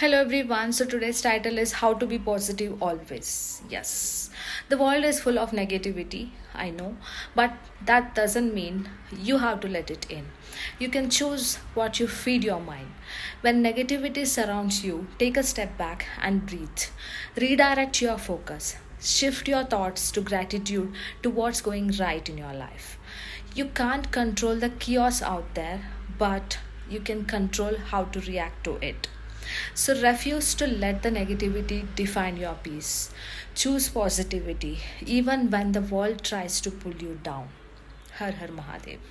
Hello everyone. So today's title is How to Be Positive Always. Yes, the world is full of negativity, I know, but that doesn't mean you have to let it in. You can choose what you feed your mind. When negativity surrounds you, take a step back and breathe. Redirect your focus. Shift your thoughts to gratitude to what's going right in your life. You can't control the chaos out there, but you can control how to react to it. So refuse to let the negativity define your peace. Choose positivity even when the world tries to pull you down. Har Har Mahadev.